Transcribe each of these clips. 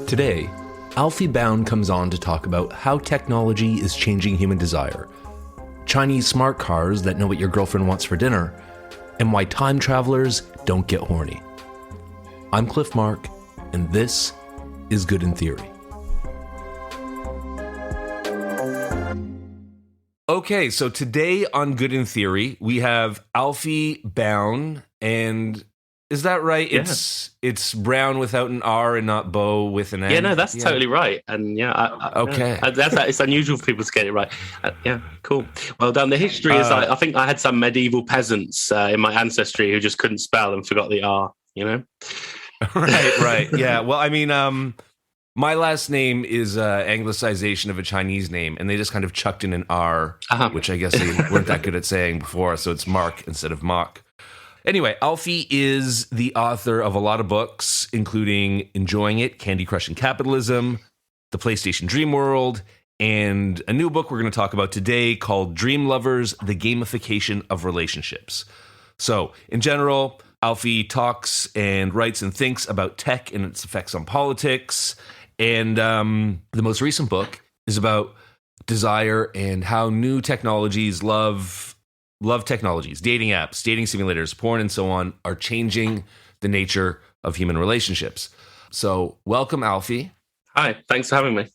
Today, Alfie Bown comes on to talk about how technology is changing human desire, Chinese smart cars that know what your girlfriend wants for dinner, and why time travelers don't get horny. I'm Cliff Mark, and this is Good in Theory. Okay, so today on Good in Theory, we have Alfie Bown, and is that right? Yeah. It's Brown without an R and not Bow with an N? Yeah, no, that's totally right. And okay. It's unusual for people to get it right. Yeah, cool. Well done. The history is, I think I had some medieval peasants in my ancestry who just couldn't spell and forgot the R, you know? Right. Yeah, well, I mean, my last name is anglicization of a Chinese name, and they just kind of chucked in an R, which I guess they weren't that good at saying before, so it's Mark instead of Mock. Anyway, Alfie is the author of a lot of books, including Enjoying It, Candy Crush and Capitalism, The PlayStation Dream World, and a new book we're going to talk about today called Dream Lovers, The Gamification of Relationships. So, in general, Alfie talks and writes and thinks about tech and its effects on politics. And the most recent book is about desire and how new technologies, love technologies, dating apps, dating simulators, porn, and so on are changing the nature of human relationships. So welcome, Alfie. Hi, thanks for having me.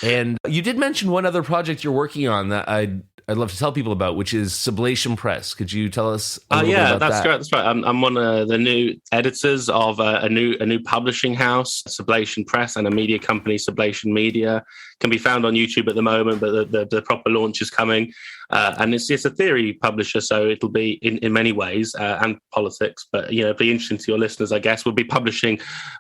And you did mention one other project you're working on that I'd love to tell people about, which is Sublation Press. Could you tell us a little bit about that? That's right. I'm one of the new editors of a new publishing house, Sublation Press, and a media company, Sublation Media. Can be found on YouTube at the moment, but the proper launch is coming. And it's a theory publisher, so it'll be in many ways, and politics, but it'll be interesting to your listeners, I guess. We'll be publishing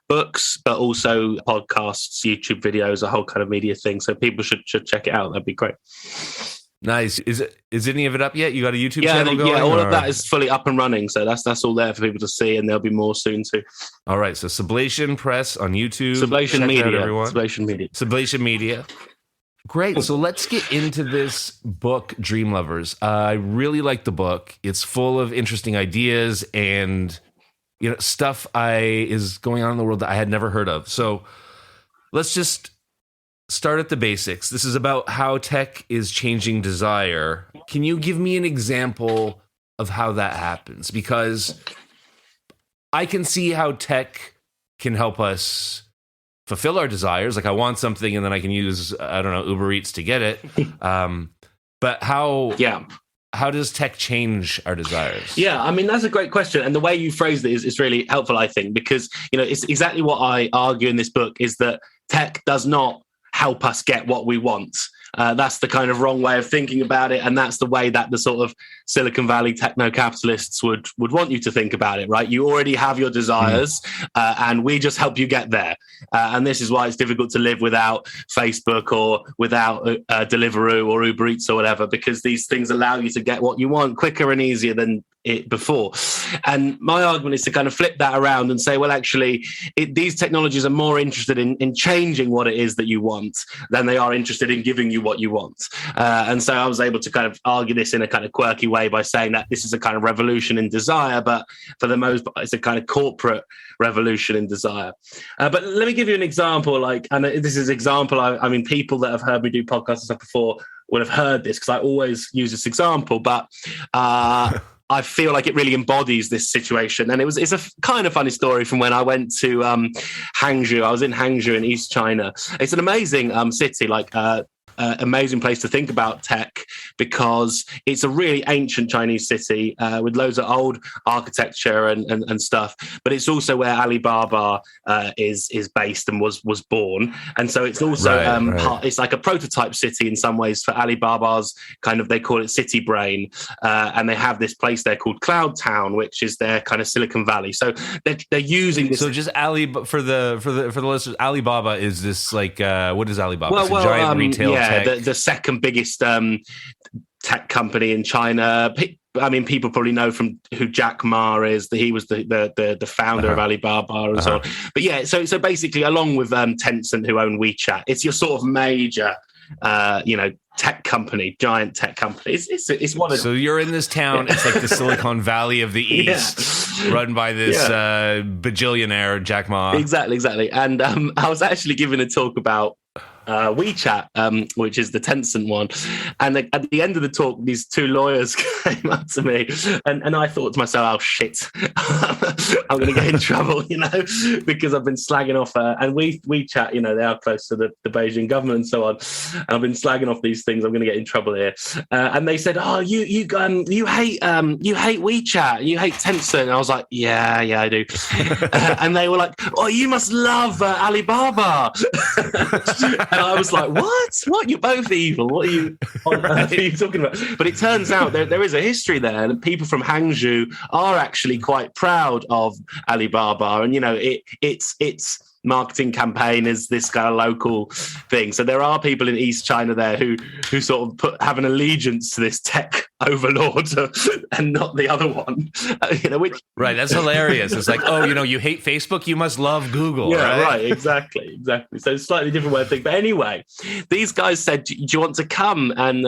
books, but also podcasts, YouTube videos, a whole kind of media thing. So people should check it out. That'd be great. Nice. Is any of it up yet? You got a YouTube channel going? Yeah, all of that is fully up and running. So that's all there for people to see, and there'll be more soon too. All right. So Sublation Press on YouTube. Sublation Media. Everyone. Sublation Media. Great. So let's get into this book, Dream Lovers. I really like the book. It's full of interesting ideas and stuff is going on in the world that I had never heard of. So let's just start at the basics. This is about how tech is changing desire. Can you give me an example of how that happens? Because I can see how tech can help us fulfill our desires. Like I want something and then I can use, Uber Eats to get it. But how does tech change our desires? Yeah, I mean, that's a great question. And the way you phrased it is really helpful, I think, because, it's exactly what I argue in this book is that tech does not help us get what we want. That's the kind of wrong way of thinking about it. And that's the way that the sort of Silicon Valley techno-capitalists would want you to think about it, right? You already have your desires and we just help you get there. And this is why it's difficult to live without Facebook or without Deliveroo or Uber Eats or whatever, because these things allow you to get what you want quicker and easier than it before. And my argument is to kind of flip that around and say, well, actually, these technologies are more interested in changing what it is that you want than they are interested in giving you what you want. And so I was able to kind of argue this in a kind of quirky way by saying that this is a kind of revolution in desire, but for the most part, it's a kind of corporate revolution in desire. But let me give you an example. And this is an example. I mean, people that have heard me do podcasts and stuff before would have heard this because I always use this example, but I feel like it really embodies this situation. And it's a kind of funny story from when I went to Hangzhou. I was in Hangzhou in East China. It's an amazing city, amazing place to think about tech because it's a really ancient Chinese city with loads of old architecture and stuff. But it's also where Alibaba is based and was born. And so it's also it's like a prototype city in some ways for Alibaba's kind of, they call it city brain. And they have this place there called Cloud Town, which is their kind of Silicon Valley. So they're using this. So just for the listeners, Alibaba is this what is Alibaba? It's a giant retail tech. The second biggest tech company in China. I mean, people probably know from who Jack Ma is. He was the founder of Alibaba and so on. But yeah, so basically, along with Tencent, who own WeChat, it's your sort of major tech company, giant tech company. It's one of. So you're in this town. It's like the Silicon Valley of the East, run by this bajillionaire Jack Ma. Exactly. And I was actually giving a talk about WeChat, which is the Tencent one. And at the end of the talk, these two lawyers came up to me, and I thought to myself, oh, shit, I'm going to get in trouble, because I've been slagging off, and WeChat, they are close to the Beijing government and so on. And I've been slagging off these things. I'm going to get in trouble here. And they said, oh, you hate WeChat, you hate Tencent. And I was like, yeah, I do. And they were like, oh, you must love Alibaba. And I was like, what? You're both evil. What are you talking about? But it turns out there is a history there, and people from Hangzhou are actually quite proud of Alibaba. And, its marketing campaign is this kind of local thing. So there are people in East China there who sort of have an allegiance to this tech overlord and not the other one. Which right, that's hilarious. It's like, oh, you hate Facebook, you must love Google. Yeah, right, exactly. So it's a slightly different way of thinking. But anyway, these guys said, do you want to come? And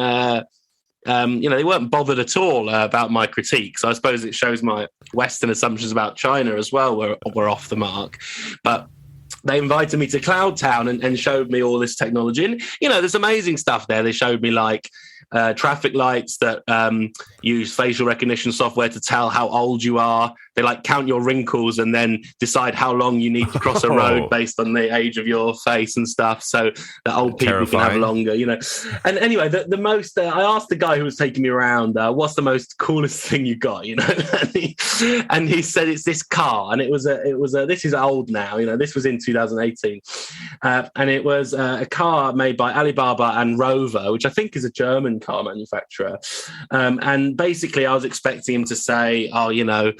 they weren't bothered at all about my critique. So I suppose it shows my Western assumptions about China as well were off the mark. But they invited me to Cloud Town and showed me all this technology. And, there's amazing stuff there. They showed me traffic lights that use facial recognition software to tell how old you are. They count your wrinkles and then decide how long you need to cross a road based on the age of your face and stuff. So that old people can have longer, And anyway, the most, I asked the guy who was taking me around, what's the most coolest thing you got, and he said, it's this car. And it was this is old now, this was in 2018. And it was a car made by Alibaba and Rover, which I think is a German car manufacturer. And basically I was expecting him to say, oh,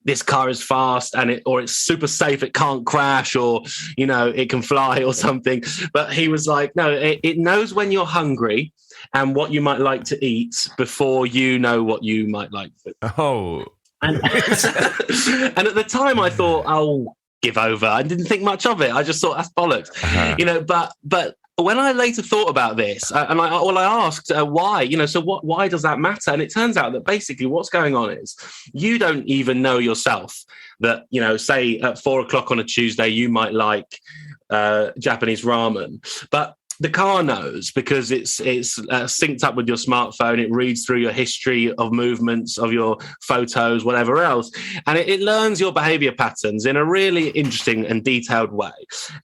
this car is fast or it's super safe, it can't crash, or it can fly or something. But he was like, no, it knows when you're hungry and what you might like to eat before you know what you might like. Oh. And at the time I thought, I'll give over. I didn't think much of it. I just thought that's bollocks. But when I later thought about this, and I asked why, so why does that matter? And it turns out that basically what's going on is you don't even know yourself that, say at 4:00 on a Tuesday, you might like Japanese ramen, but the car knows because it's synced up with your smartphone. It reads through your history of movements, of your photos, whatever else. And it learns your behavior patterns in a really interesting and detailed way.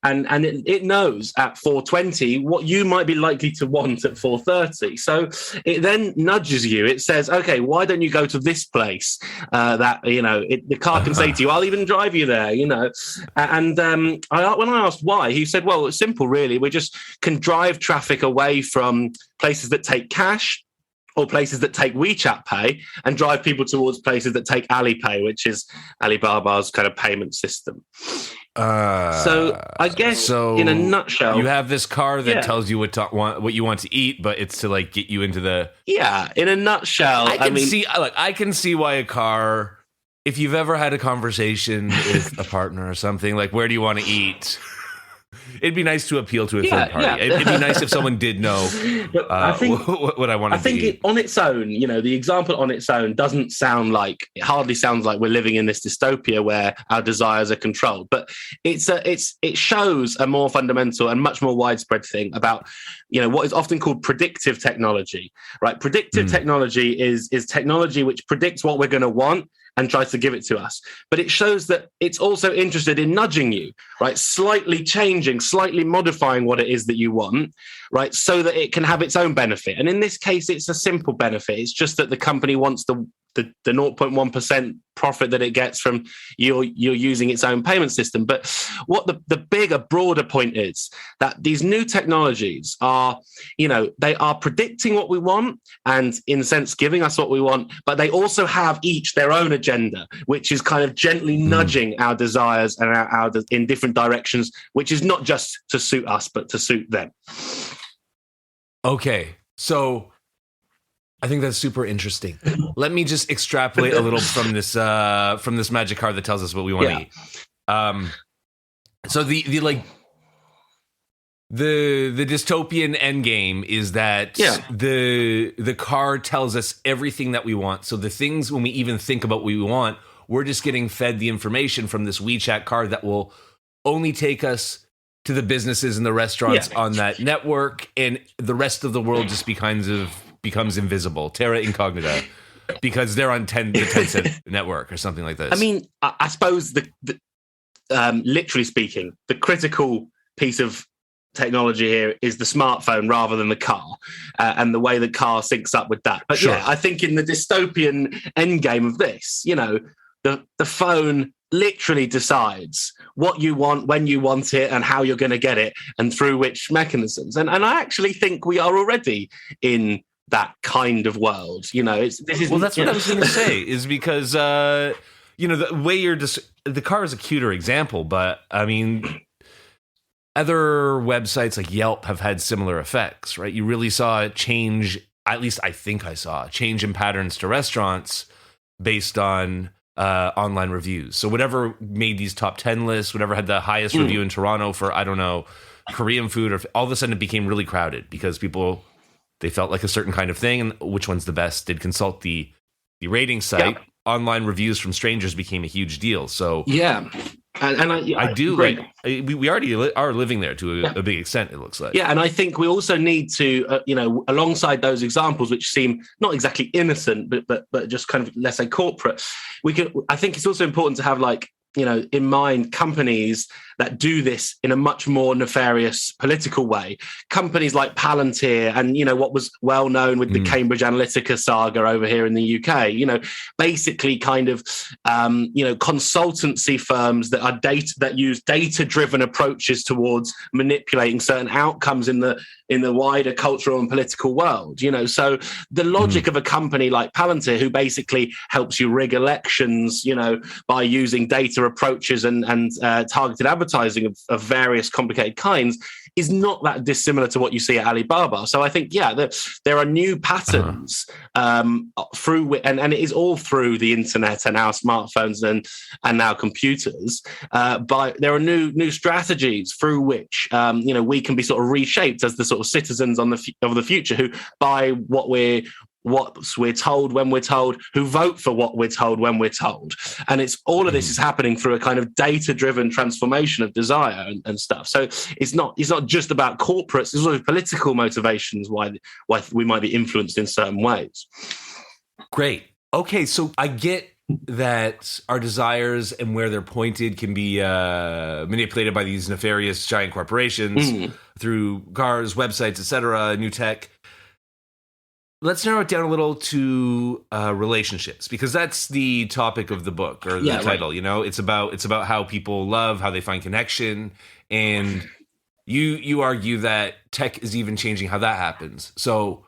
And it knows at 4:20 what you might be likely to want at 4:30. So it then nudges you. It says, okay, why don't you go to this place the car can say to you, I'll even drive you there, And when I asked why, he said, well, it's simple, really. We just can drive traffic away from places that take cash or places that take WeChat Pay and drive people towards places that take Alipay, which is Alibaba's kind of payment system. So I guess in a nutshell, you have this car that tells you what you want to eat, but it's to get you into the in a nutshell. I can see why a car, if you've ever had a conversation with a partner or something, where do you want to eat? It'd be nice to appeal to a third party. Yeah. It'd be nice if someone did know I think, what I want to be. I think on its own, the example on its own it hardly sounds like we're living in this dystopia where our desires are controlled. But it shows a more fundamental and much more widespread thing about, what is often called predictive technology, right? Predictive technology is technology which predicts what we're going to want and tries to give it to us. But it shows that it's also interested in nudging you, right? Slightly changing, slightly modifying what it is that you want, right? So that it can have its own benefit. And in this case, it's a simple benefit. It's just that the company wants the 0.1% profit that it gets from you're using its own payment system. But what the bigger, broader point is that these new technologies are, they are predicting what we want and in a sense giving us what we want, but they also have each their own agenda, which is kind of gently nudging our desires and our in different directions, which is not just to suit us, but to suit them. Okay, so I think that's super interesting. Let me just extrapolate a little from this magic card that tells us what we want to eat. So the The dystopian endgame is that the car tells us everything that we want. So the things, when we even think about what we want, we're just getting fed the information from this WeChat car that will only take us to the businesses and the restaurants on that network, and the rest of the world just becomes invisible, terra incognita, because they're on the Tencent network or something like this. I mean, I suppose the literally speaking, the critical piece of technology here is the smartphone rather than the car, and the way the car syncs up with that. But I think in the dystopian endgame of this, the phone literally decides what you want, when you want it, and how you're going to get it, and through which mechanisms. And I actually think we are already in that kind of world. That's what I was going to say, is because the way you're just, the car is a cuter example, but I mean, other websites like Yelp have had similar effects, right? You really saw a change, at least I think I saw a change in patterns to restaurants based on online reviews. So whatever made these top 10 lists, whatever had the highest review in Toronto for, I don't know, Korean food, or all of a sudden it became really crowded because people, they felt like a certain kind of thing, and which one's the best did consult the rating site. Online reviews from strangers became a huge deal. So and I do like, we already are living there to a big extent, it looks like. Yeah, and I think we also need to, alongside those examples, which seem not exactly innocent, but just kind of, let's say, corporate, I think it's also important to have, like, in mind companies that do this in a much more nefarious political way. Companies like Palantir and, what was well known with the Cambridge Analytica saga over here in the UK, basically kind of, consultancy firms that are that use data-driven approaches towards manipulating certain outcomes in the wider cultural and political world. So the logic of a company like Palantir, who basically helps you rig elections, by using data approaches and targeted advertising of various complicated kinds, is not that dissimilar to what you see at Alibaba. So I think, there are new patterns through, and it is all through the internet and our smartphones and our computers. But there are new strategies through which we can be sort of reshaped as the sort of citizens of the future, who buy what we're told when we're told, who vote for what we're told when we're told. And it's all of this is happening through a kind of data-driven transformation of desire and stuff. So it's not just about corporates, there's also political motivations why we might be influenced in certain ways. Great. Okay, so I get that our desires and where they're pointed can be manipulated by these nefarious giant corporations through cars, websites, etc., new tech. Let's narrow it down a little to relationships, because that's the topic of the book, or the title. Right. It's about how people love, how they find connection, and you argue that tech is even changing how that happens. So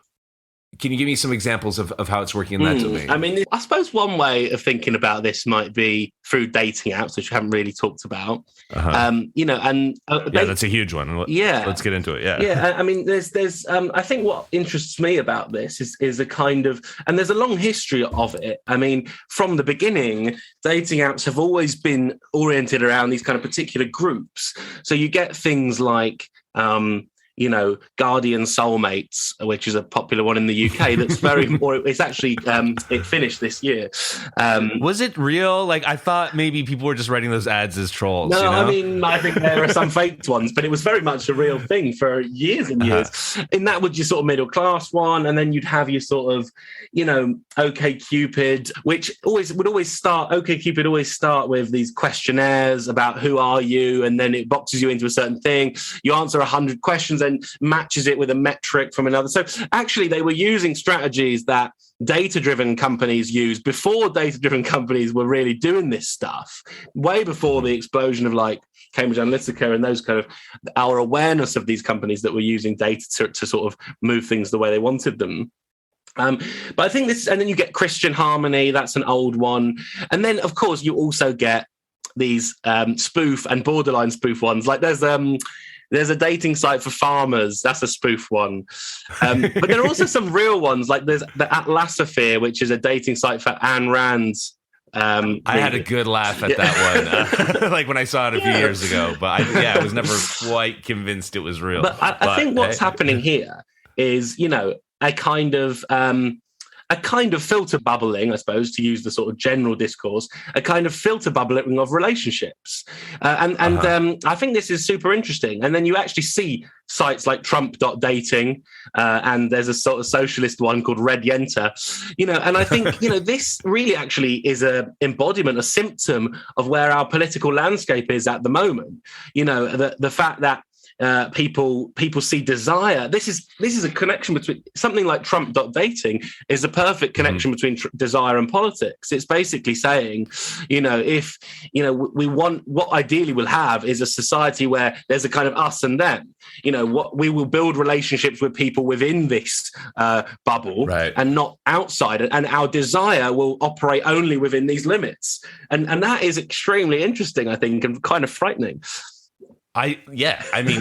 can you give me some examples of how it's working in that domain? I mean, I suppose one way of thinking about this might be through dating apps, which we haven't really talked about. That's a huge one. Let's get into it. I mean, there's I think what interests me about this is a kind of, and there's a long history of it. I mean, from the beginning, dating apps have always been oriented around these kind of particular groups. So you get things like Guardian Soulmates, which is a popular one in the UK. That's it's actually it finished this year. Was it real? Like, I thought maybe people were just writing those ads as trolls. No, I mean, I think there are some faked ones, but it was very much a real thing for years and years. And that was your sort of middle class one, and then you'd have your sort of, OkCupid, which would always start with these questionnaires about who are you, and then it boxes you into a certain thing. You answer 100 questions and matches it with a metric from another. So actually they were using strategies that data-driven companies used before data-driven companies were really doing this stuff, way before the explosion of like Cambridge Analytica and those kind of, our awareness of these companies that were using data to sort of move things the way they wanted them. But I think this, and then you get Christian Harmony, that's an old one. And then of course you also get these spoof and borderline spoof ones. Like there's a dating site for farmers. That's a spoof one. But there are also some real ones. Like there's the Atlasosphere, which is a dating site for Ayn Rand's I had a good laugh at that one, like when I saw it a few years ago. But I was never quite convinced it was real. But I think what's happening here is, a kind of filter bubbling, I suppose, to use the sort of general discourse, a kind of filter bubbling of relationships. I think this is super interesting. And then you actually see sites like Trump.dating, and there's a sort of socialist one called Red Yenta, and I think, this really actually is a embodiment, a symptom of where our political landscape is at the moment. The fact that people see desire. This is a connection between something like Trump.dating is a perfect connection between desire and politics. It's basically saying, if we want, what ideally we'll have is a society where there's a kind of us and them. What we will build relationships with people within this bubble, right, and not outside, and our desire will operate only within these limits. And that is extremely interesting, I think, and kind of frightening.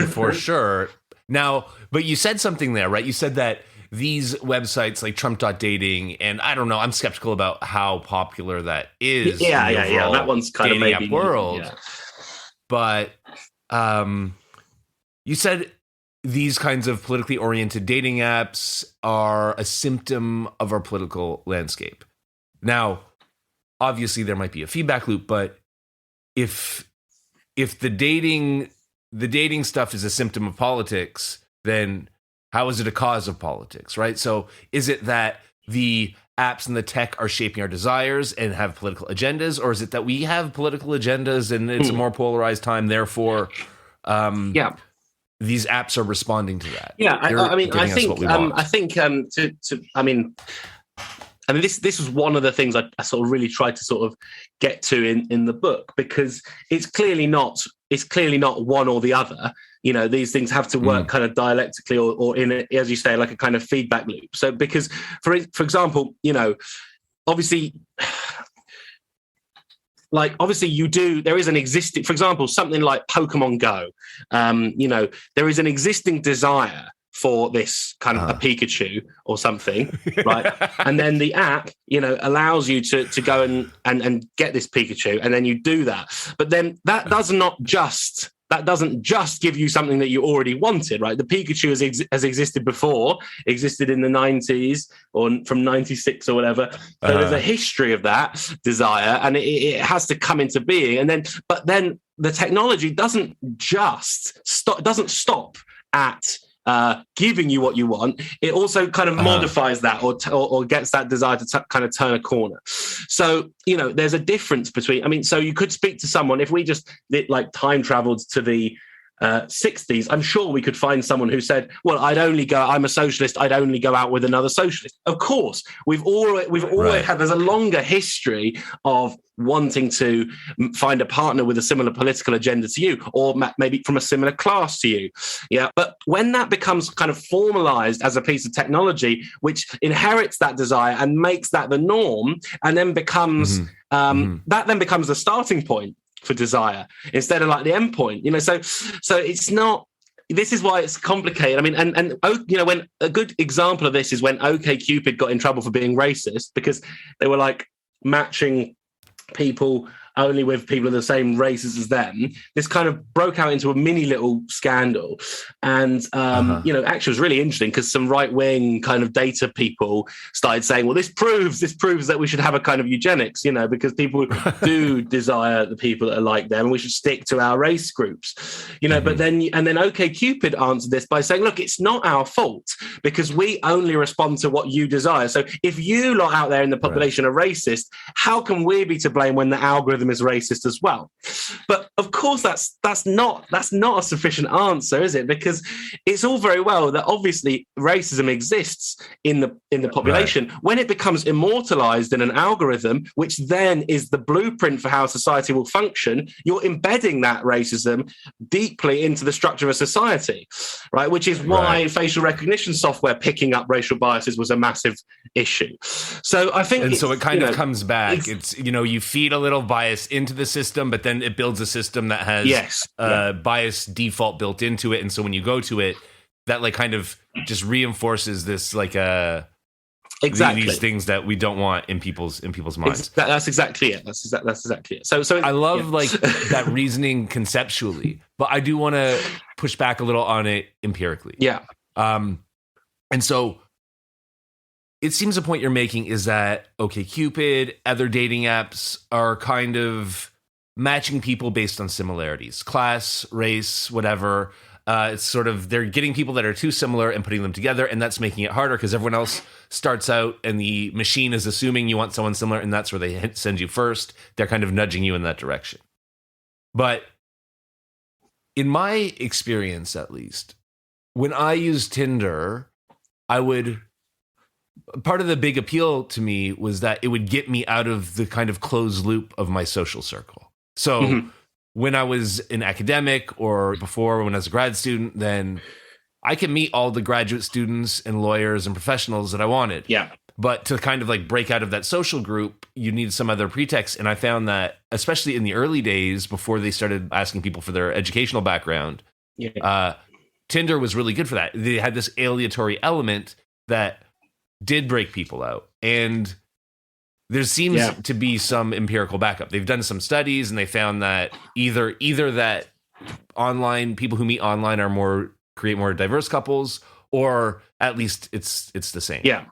For sure. Now, but you said something there, right? You said that these websites like Trump.dating, and I don't know, I'm skeptical about how popular that is. Yeah. That one's kind of maybe world. Yeah. But you said these kinds of politically oriented dating apps are a symptom of our political landscape. Now, obviously there might be a feedback loop, but if the dating stuff is a symptom of politics, then how is it a cause of politics, right? So is it that the apps and the tech are shaping our desires and have political agendas, or is it that we have political agendas and it's a more polarized time, therefore these apps are responding to that? This was one of the things I sort of really tried to sort of get to in the book, because it's clearly not one or the other. These things have to work kind of dialectically or in a, as you say, like a kind of feedback loop. So because for example, obviously there is an existing, for example, something like Pokemon Go, there is an existing desire for this kind of a Pikachu or something, right? And then the app, allows you to go and get this Pikachu, and then you do that. But then that doesn't just give you something that you already wanted, right? The Pikachu has existed in the 90s or from 96 or whatever. So there's a history of that desire, and it has to come into being. But then the technology doesn't stop at giving you what you want. It also kind of modifies that or gets that desire to kind of turn a corner. So, there's a difference between, so you could speak to someone, if we just time traveled to the 60s, I'm sure we could find someone who said, well, I'm a socialist, I'd only go out with another socialist. Of course, we've always had, there's a longer history of wanting to find a partner with a similar political agenda to you, or maybe from a similar class to you. Yeah. But when that becomes kind of formalized as a piece of technology, which inherits that desire and makes that the norm, and then becomes, that then becomes the starting point for desire instead of like the end point, so it's not, this is why it's complicated. When a good example of this is when OkCupid got in trouble for being racist, because they were like matching people only with people of the same races as them. This kind of broke out into a mini little scandal. And, actually it was really interesting because some right-wing kind of data people started saying, well, this proves that we should have a kind of eugenics, because people do desire the people that are like them, and we should stick to our race groups, but then OkCupid answered this by saying, look, it's not our fault because we only respond to what you desire. So if you lot out there in the population are racist, how can we be to blame when the algorithm is racist as well? But of course that's not a sufficient answer, is it? Because it's all very well that obviously racism exists in the population. When it becomes immortalized in an algorithm, which then is the blueprint for how society will function, you're embedding that racism deeply into the structure of a society, right? Which is why facial recognition software picking up racial biases was a massive issue. So I think, and so it kind of comes back. It's you feed a little bias into the system, but then it builds a system that has bias default built into it, and so when you go to it, that kind of just reinforces this Exactly. These things that we don't want in people's minds. That's exactly it. That's exactly it. So I love like that reasoning conceptually, but I do want to push back a little on it empirically. Yeah. And so it seems the point you're making is that OkCupid, other dating apps are kind of matching people based on similarities, class, race, whatever. It's sort of, they're getting people that are too similar and putting them together, and that's making it harder because everyone else starts out and the machine is assuming you want someone similar, and that's where they send you first. They're kind of nudging you in that direction. But in my experience, at least, when I used Tinder, part of the big appeal to me was that it would get me out of the kind of closed loop of my social circle. So when I was an academic or before when I was a grad student, then I can meet all the graduate students and lawyers and professionals that I wanted. Yeah. But to kind of like break out of that social group, you need some other pretext. And I found that, especially in the early days before they started asking people for their educational background, Tinder was really good for that. They had this aleatory element that did break people out. And there seems to be some empirical backup. They've done some studies and they found that either that online people who meet online create more diverse couples, or at least it's the same. Yeah.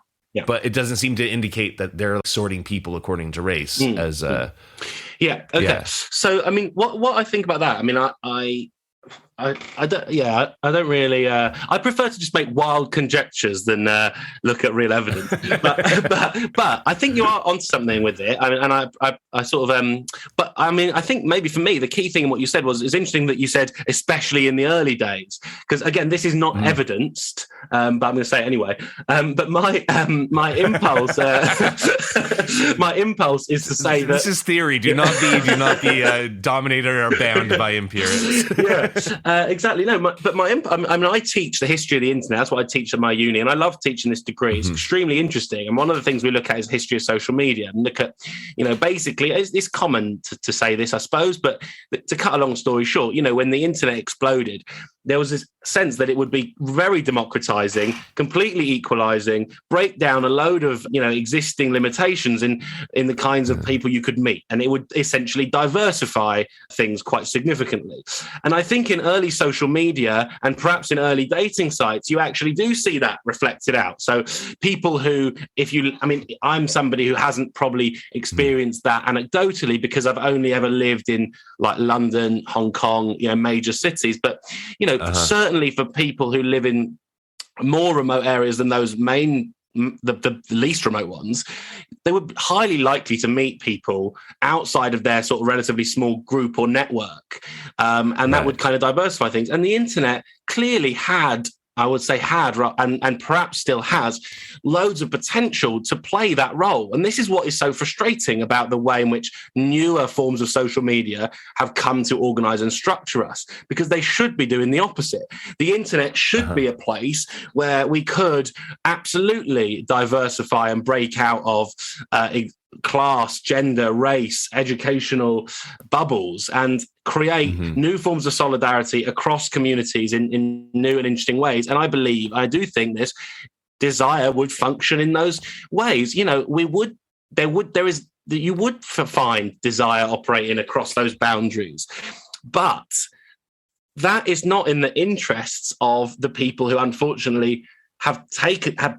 But it doesn't seem to indicate that they're sorting people according to race as Yeah. Okay. Yeah. So I mean, what I think about that, I mean, I don't really. I prefer to just make wild conjectures than look at real evidence. but I think you are onto something with it. I mean, and I sort of. But I mean, I think maybe for me the key thing in what you said was, it's interesting that you said especially in the early days, because again, this is not evidenced, but I'm going to say it anyway. But my impulse, my impulse is to say that this is theory. Do not be dominated or bound by empirics. Exactly. No, but I teach the history of the internet. That's what I teach at my uni, and I love teaching this degree. It's extremely interesting. And one of the things we look at is the history of social media, and look at, basically, it's common to say this, I suppose, but to cut a long story short, when the internet exploded, there was this sense that it would be very democratizing, completely equalizing, break down a load of existing limitations in the kinds of people you could meet, and it would essentially diversify things quite significantly. And I think in early social media and perhaps in early dating sites, you actually do see that reflected out. So people who, I'm somebody who hasn't probably experienced that anecdotally because I've only ever lived in like London, Hong Kong, major cities, but certainly for people who live in more remote areas than those the least remote ones, they were highly likely to meet people outside of their sort of relatively small group or network. And that would kind of diversify things. And the internet clearly had, and perhaps still has, loads of potential to play that role. And this is what is so frustrating about the way in which newer forms of social media have come to organize and structure us, because they should be doing the opposite. The internet should be a place where we could absolutely diversify and break out of class, gender, race, educational bubbles, and create new forms of solidarity across communities in new and interesting ways. And I do think this desire would function in those ways. You would find desire operating across those boundaries, but that is not in the interests of the people who unfortunately have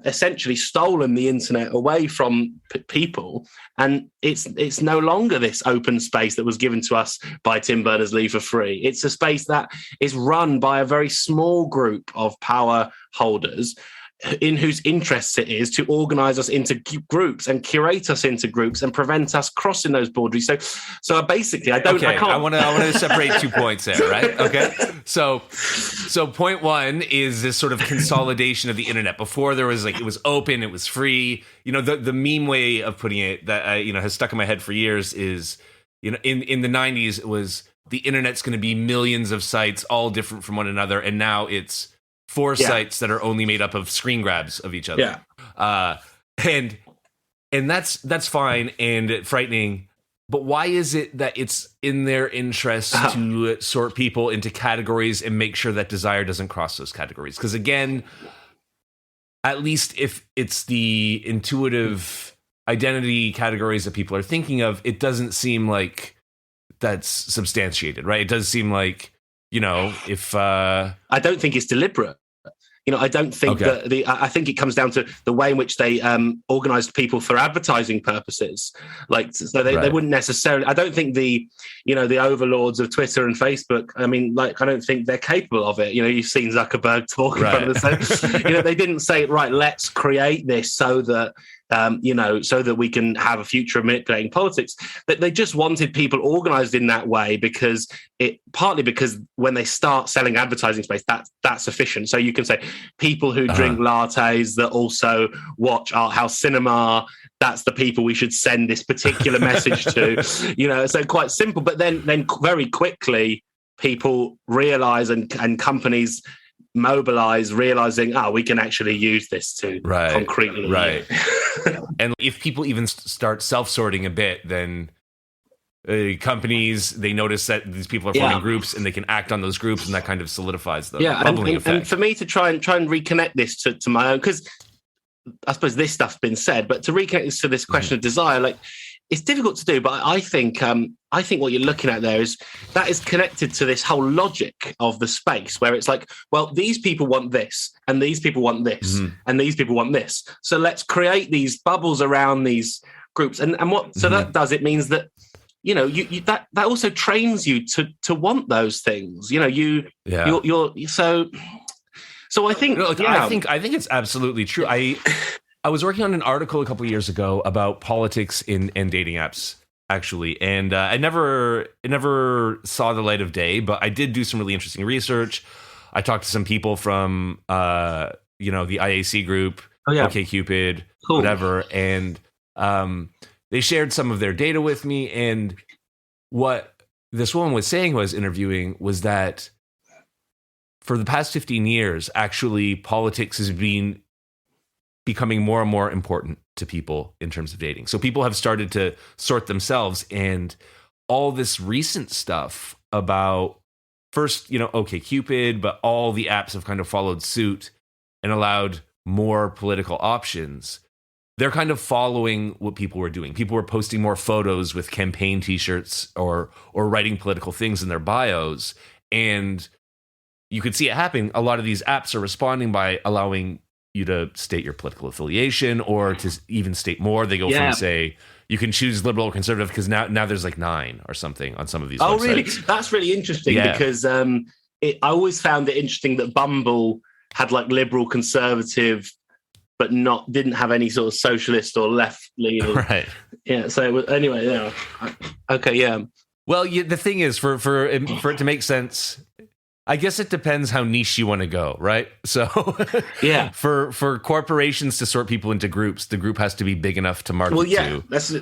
essentially stolen the internet away from people, and it's no longer this open space that was given to us by Tim Berners-Lee for free. It's a space that is run by a very small group of power holders in whose interests it is to organize us into groups and curate us into groups and prevent us crossing those boundaries. So basically, I can't. I want to separate 2 points there, right? Okay. So point one is this sort of consolidation of the internet. Before there was it was open, it was free. The meme way of putting it that has stuck in my head for years is, in the 90s, it was the internet's going to be millions of sites, all different from one another, and now it's 4 sites that are only made up of screen grabs of each other. And that's fine and frightening. But why is it that it's in their interest to sort people into categories and make sure that desire doesn't cross those categories? Because again, at least if it's the intuitive identity categories that people are thinking of, it doesn't seem like that's substantiated, right? It does seem like, if I don't think it's deliberate. I don't think that I think it comes down to the way in which they organized people for advertising purposes. So they wouldn't necessarily, I don't think the overlords of Twitter and Facebook, I don't think they're capable of it. You've seen Zuckerberg talk in front of the they didn't say, right, let's create this so that, so that we can have a future of manipulating politics. But they just wanted people organized in that way partly because when they start selling advertising space, that's sufficient. So you can say people who drink lattes that also watch art house cinema, that's the people we should send this particular message to, so quite simple. But then very quickly people realize and companies mobilize, realizing, we can actually use this to concretely. Right. And if people even start self-sorting a bit, then companies, they notice that these people are forming groups and they can act on those groups, and that kind of solidifies the bubbling effect. And for me to try and reconnect this to my own, because I suppose this stuff's been said, but to reconnect this to this question of desire, it's difficult to do, but I think what you're looking at there is connected to this whole logic of the space, where it's like, well, these people want this, and these people want this, and these people want this. So let's create these bubbles around these groups, and what that does, it means that that also trains you to want those things. You're so I think I think it's absolutely true. I was working on an article a couple of years ago about politics in dating apps, actually, and it never saw the light of day, but I did do some really interesting research. I talked to some people from the IAC group, OkCupid, whatever, and they shared some of their data with me. And what this woman was saying, who I was interviewing, was that for the past 15 years, actually, politics has been becoming more and more important to people in terms of dating. So people have started to sort themselves, and all this recent stuff about first, OkCupid, but all the apps have kind of followed suit and allowed more political options. They're kind of following what people were doing. People were posting more photos with campaign t-shirts or writing political things in their bios. And you could see it happening. A lot of these apps are responding by allowing you to state your political affiliation, or to even state more. They go from, say, you can choose liberal or conservative, because now there's 9 or something on some of these websites. Oh, really? That's really interesting, because I always found it interesting that Bumble had liberal, conservative, but didn't have any sort of socialist or left leaning. Right. Yeah. So anyway, yeah. Okay. Yeah. Well, the thing is, for it to make sense, I guess it depends how niche you want to go, right? So, for corporations to sort people into groups, the group has to be big enough to market to. That's it.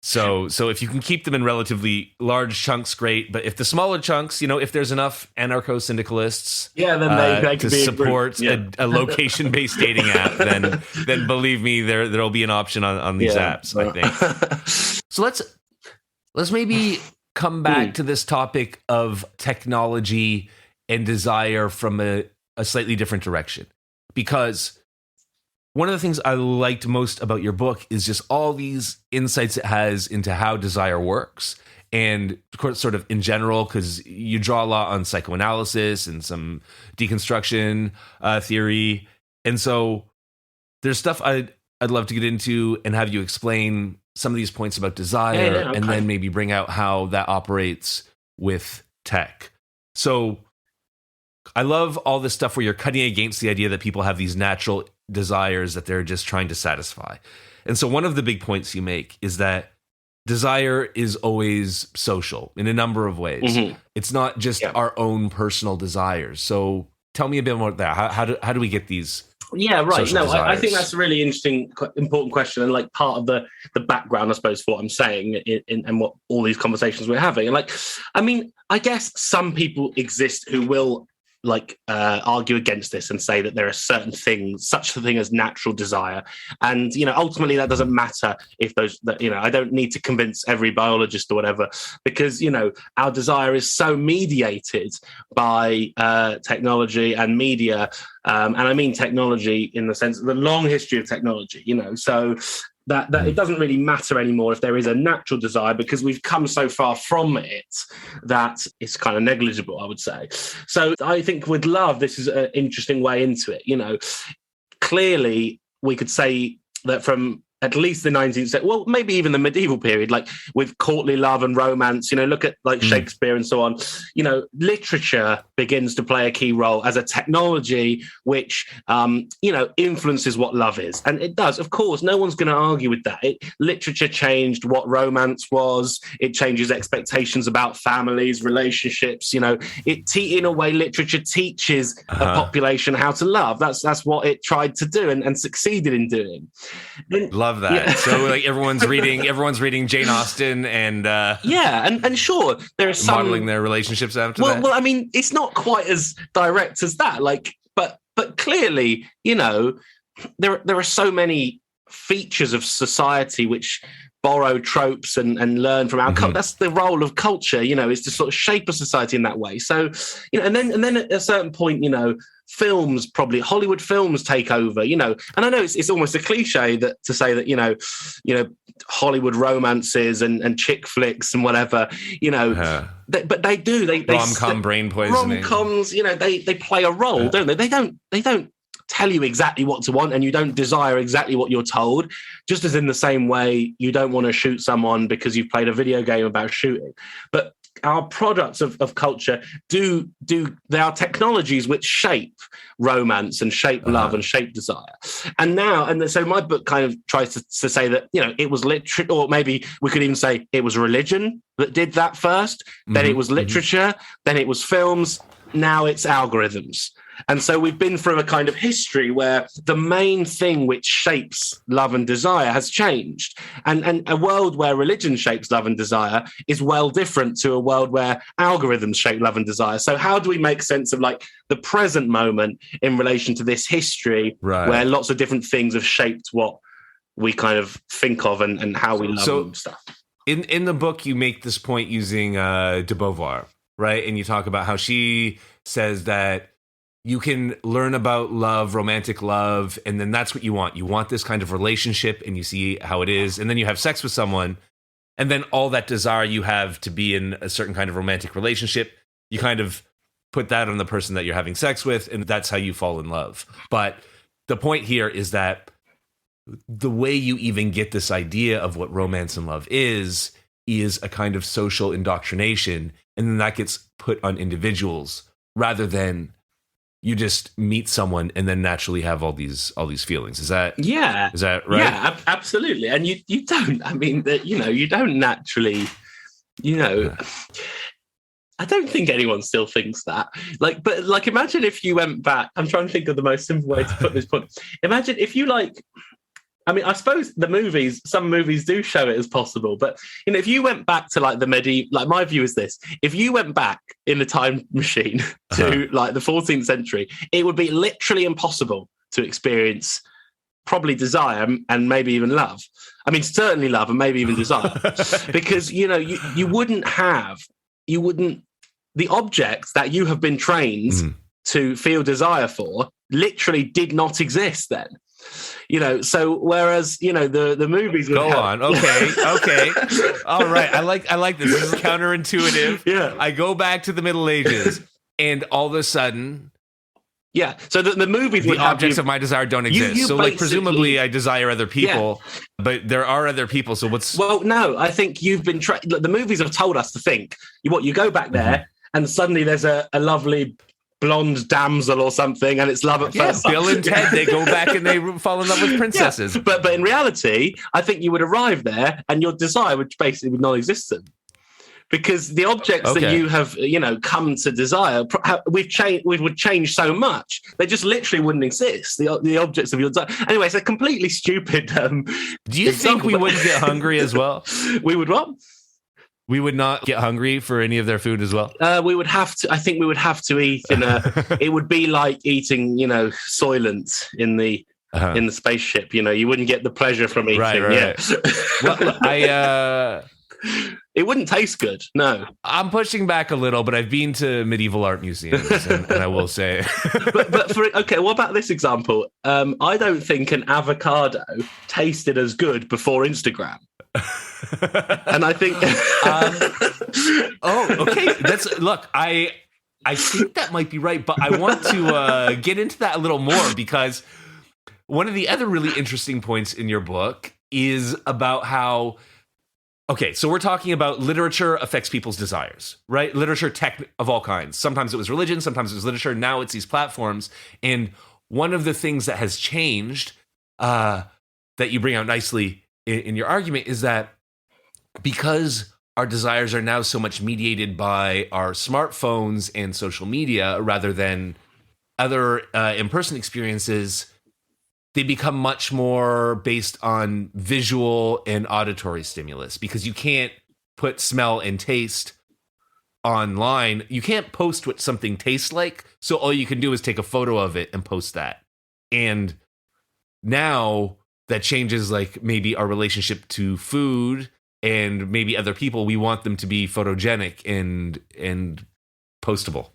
So if you can keep them in relatively large chunks, great. But if the smaller chunks, if there's enough anarcho-syndicalists then they to support a location-based dating app, then believe me, there'll be an option on these apps, I think. So let's maybe come back to this topic of technology and desire from a slightly different direction, because one of the things I liked most about your book is just all these insights it has into how desire works, and of course, sort of in general, because you draw a lot on psychoanalysis and some deconstruction theory, and so there's stuff I'd love to get into and have you explain some of these points about desire, and then maybe bring out how that operates with tech. So I love all this stuff where you're cutting against the idea that people have these natural desires that they're just trying to satisfy. And so one of the big points you make is that desire is always social in a number of ways. Mm-hmm. It's not just our own personal desires. So tell me a bit more about that. How do we get these? Yeah, right. No, I think that's a really interesting, important question, and part of the background, I suppose, for what I'm saying and what all these conversations we're having. And I guess some people exist who will argue against this and say that there are certain things, such a thing as natural desire, and ultimately that doesn't matter if I don't need to convince every biologist or whatever, because our desire is so mediated by technology and media, and I mean technology in the sense of the long history of technology, so that it doesn't really matter anymore if there is a natural desire, because we've come so far from it that it's kind of negligible, I would say. So I think with love, this is an interesting way into it. Clearly we could say that from at least the 19th century, well, maybe even the medieval period, like with courtly love and romance, look at like Shakespeare and so on, literature begins to play a key role as a technology which, influences what love is. And it does, of course, no one's going to argue with that. Literature changed what romance was. It changes expectations about families, relationships, in a way, literature teaches a population how to love. That's what it tried to do and succeeded in doing. Love that. Yeah. So like everyone's reading Jane Austen and and sure, there are some modeling their relationships after that. Well, I mean, it's not quite as direct as that. Like, but clearly, there are so many features of society which borrow tropes and learn from our culture. That's the role of culture, is to sort of shape a society in that way. So, and then at a certain point, films, probably Hollywood films take over, and I know it's almost a cliche to say that, Hollywood romances and chick flicks and whatever, but they do. They rom-com brain poisoning. Rom-coms, they play a role, don't they? They don't tell you exactly what to want, and you don't desire exactly what you're told, just as in the same way you don't want to shoot someone because you've played a video game about shooting. But our products of culture there are technologies which shape romance and shape love and shape desire. And so my book kind of tries to say that, it was literature, or maybe we could even say it was religion that did that first, then it was literature, then it was films, now it's algorithms. And so we've been through a kind of history where the main thing which shapes love and desire has changed. And a world where religion shapes love and desire is well different to a world where algorithms shape love and desire. So how do we make sense of like the present moment in relation to this history, where lots of different things have shaped what we kind of think of and how we love and stuff? In the book, you make this point using de Beauvoir, right? And you talk about how she says that you can learn about love, romantic love, and then that's what you want. You want this kind of relationship, and you see how it is, and then you have sex with someone, and then all that desire you have to be in a certain kind of romantic relationship, you kind of put that on the person that you're having sex with, and that's how you fall in love. But the point here is that the way you even get this idea of what romance and love is a kind of social indoctrination, and then that gets put on individuals rather than you just meet someone and then naturally have all these feelings. Is that right? Yeah, absolutely. And you don't. I mean, you don't naturally. I don't think anyone still thinks that. But imagine if you went back. I'm trying to think of the most simple way to put this point. Imagine if you I suppose some movies do show it as possible, but if you went back to the medieval, my view is this: if you went back in the time machine to the 14th century, it would be literally impossible to experience probably desire and maybe even love. I mean, certainly love and maybe even desire, because you wouldn't the objects that you have been trained to feel desire for literally did not exist then. So whereas the movies would go on, okay, all right, I like this. This is counterintuitive. Yeah, I go back to the Middle Ages, and all of a sudden, so the movies, the objects of my desire don't exist. So presumably, I desire other people, but there are other people. So what's? Well, no, I think you've been. The movies have told us to think. You go back there, and suddenly there's a lovely blonde damsel or something, and it's love at first sight. Bill and Ted, they go back and they fall in love with princesses. Yeah. But in reality, I think you would arrive there and your desire would basically be non-existent, because the objects that you have, come to desire, we would change so much. They just literally wouldn't exist. The objects of your desire. Anyway, it's a completely stupid. Do you think we would get hungry as well? We would what? We would not get hungry for any of their food as well. We would have to. I think we would have to eat in a. It would be like eating, Soylent in the spaceship. You wouldn't get the pleasure from eating. Right. Well, it wouldn't taste good. No, I'm pushing back a little, but I've been to medieval art museums, and I will say. but what about this example? I don't think an avocado tasted as good before Instagram. And I think I think that might be right, but I want to get into that a little more, because one of the other really interesting points in your book is about how, so we're talking about literature affects people's desires, right? Literature, tech of all kinds. Sometimes it was religion, sometimes it was literature, now it's these platforms. And one of the things that has changed that you bring out nicely in your argument is that because our desires are now so much mediated by our smartphones and social media rather than other in-person experiences, they become much more based on visual and auditory stimulus, because you can't put smell and taste online. You can't post what something tastes like. So all you can do is take a photo of it and post that. And now that changes like maybe our relationship to food and maybe other people. We want them to be photogenic and postable.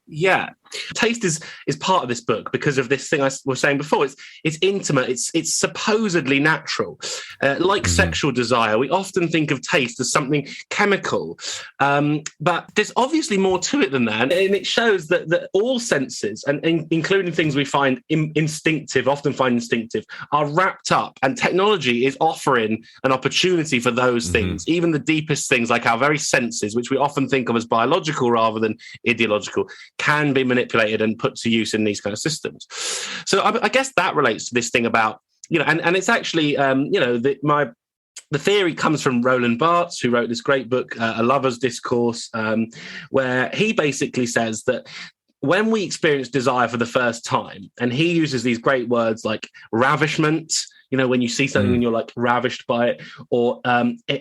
Yeah, taste is part of this book because of this thing I was saying before. It's intimate. It's supposedly natural. Like sexual desire, we often think of taste as something chemical, but there's obviously more to it than that. And it shows that all senses, and including things we find instinctive, often find instinctive, are wrapped up. And technology is offering an opportunity for those things, even the deepest things like our very senses, which we often think of as biological rather than ideological, can be manipulated and put to use in these kind of systems. So I guess that relates to this thing about, and it's actually, the theory comes from Roland Barthes, who wrote this great book, A Lover's Discourse, where he basically says that when we experience desire for the first time, and he uses these great words like ravishment, when you see something and you're like ravished by it, or